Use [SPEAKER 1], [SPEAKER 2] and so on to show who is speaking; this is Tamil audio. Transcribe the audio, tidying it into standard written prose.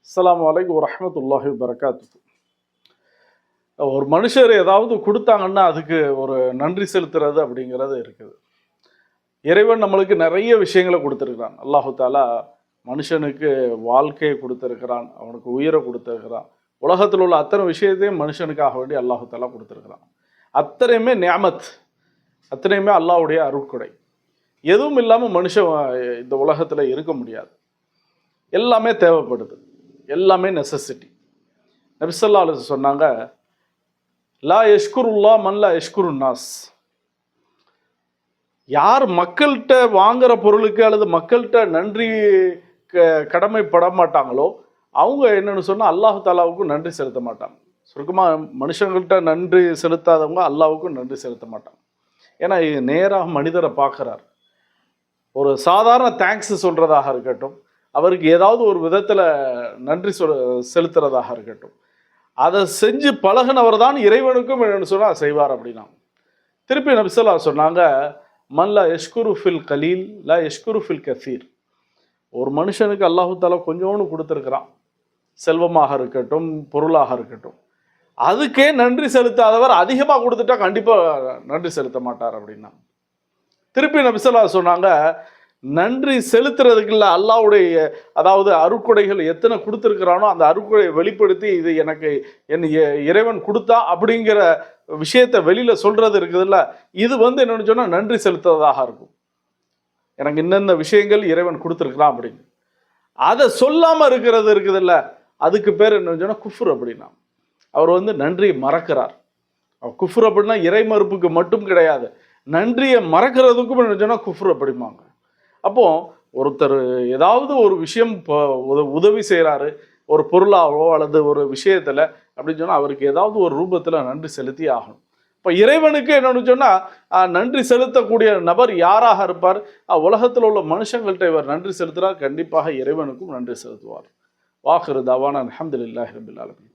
[SPEAKER 1] அஸ்ஸலாமு அலைக்கும் வரஹ்மத்துல்லாஹி வபரகாத்துஹு. ஒரு மனுஷர் ஏதாவது கொடுத்தாங்கன்னா அதுக்கு ஒரு நன்றி செலுத்துறது அப்படிங்கிறது இருக்குது. இறைவன் நம்மளுக்கு நிறைய விஷயங்களை கொடுத்துருக்கிறான். அல்லாஹு தாலா மனுஷனுக்கு வாழ்க்கையை கொடுத்துருக்கிறான், அவனுக்கு உயிரை கொடுத்துருக்கிறான். உலகத்தில் உள்ள அத்தனை விஷயத்தையும் மனுஷனுக்காக வேண்டி அல்லாஹு தாலா கொடுத்துருக்கிறான். அத்தனையுமே நியாமத், அத்தனையுமே அல்லாஹ்வுடைய அருட்கொடை. எதுவும் இல்லாமல் மனுஷன் இந்த உலகத்தில் இருக்க முடியாது. எல்லாமே தேவைப்படுது, எல்லாமே நெசசிட்டி. நபி ஸல்லல்லாஹு அலைஹி வஸல்லம் சொன்னாங்க, லா யஷ்குருல்லா மன் லா யஷ்குருன் நாஸ். யார் மக்கள்கிட்ட வாங்குற பொருளுக்கு அல்லது மக்கள்கிட்ட நன்றி கடமைப்பட மாட்டாங்களோ அவங்க என்னன்னு சொன்னால் அல்லாஹு தாலாவுக்கும் நன்றி செலுத்த மாட்டாங்க. சுருக்கமாக மனுஷங்கள்கிட்ட நன்றி செலுத்தாதவங்க அல்லாஹ்வுக்கும் நன்றி செலுத்த மாட்டாங்க. ஏன்னா நேராக மனிதரை பார்க்குறார். ஒரு சாதாரண தேங்க்ஸ் சொல்கிறதாக இருக்கட்டும், அவருக்கு ஏதாவது ஒரு விதத்தில் நன்றி செலுத்துறதாக இருக்கட்டும், அதை செஞ்சு பழகினவர் தான் இறைவனுக்கும் என்னென்னு சொன்னால் செய்வார் அப்படின்னா. திருப்பி நபி ஸல்லல்லாஹு அலைஹி சொன்னாங்க, மன் லா யஷ்குரு ஃபில் கலீல் லா யஷ்குரு ஃபில் கசீர். ஒரு மனுஷனுக்கு அல்லாஹு தாலா கொஞ்சோன்னு கொடுத்துருக்குறான், செல்வமாக இருக்கட்டும் பொருளாக இருக்கட்டும், அதுக்கே நன்றி செலுத்தாதவர் அதிகமாக கொடுத்துட்டா கண்டிப்பாக நன்றி செலுத்த மாட்டார் அப்படின்னா. திருப்பி நபி ஸல்லல்லாஹு அலைஹி சொன்னாங்க, நன்றி செலுத்துறதுக்கு இல்லை, அல்லாஹ்வுடைய அதாவது அருட்கொடைகள் எத்தனை கொடுத்துருக்கிறானோ அந்த அருட்கொடையை வெளிப்படுத்தி இது எனக்கு என் இறைவன் கொடுத்தா அப்படிங்கிற விஷயத்தை வெளியில் சொல்கிறது இருக்குதுல்ல, இது என்னென்னு சொன்னால் நன்றி செலுத்துறதாக இருக்கும். எனக்கு இன்னென்ன விஷயங்கள் இறைவன் கொடுத்துருக்குறான் அப்படின்னு அதை சொல்லாமல் இருக்கிறது இருக்குதுல்ல, அதுக்கு பேர் என்னன்னு சொன்னால் குஃப்ர் அப்படின்னா. அவர் நன்றியை மறக்கிறார். குஃப்ர் அப்படின்னா இறை மறுப்புக்கு மட்டும் கிடையாது, நன்றியை மறக்கிறதுக்கும் என்னன்னு சொன்னால் குஃப்ர் அப்படிம்பாங்க. அப்போ ஒருத்தர் ஏதாவது ஒரு விஷயம் உதவி செய்கிறாரு, ஒரு பொருளாவோ அல்லது ஒரு விஷயத்தில் அப்படின்னு சொன்னால் அவருக்கு ஏதாவது ஒரு ரூபத்தில் நன்றி செலுத்தி ஆகணும். இப்போ இறைவனுக்கு என்னன்னு சொன்னால் நன்றி செலுத்தக்கூடிய நபர் யாராக இருப்பார்? உலகத்தில் உள்ள மனுஷங்கள்கிட்ட இவர் நன்றி செலுத்துகிறார், கண்டிப்பாக இறைவனுக்கும் நன்றி செலுத்துவார். வாஹிரு தவானா அல்ஹம்துலில்லாஹி ரப்பில் ஆலமீன்.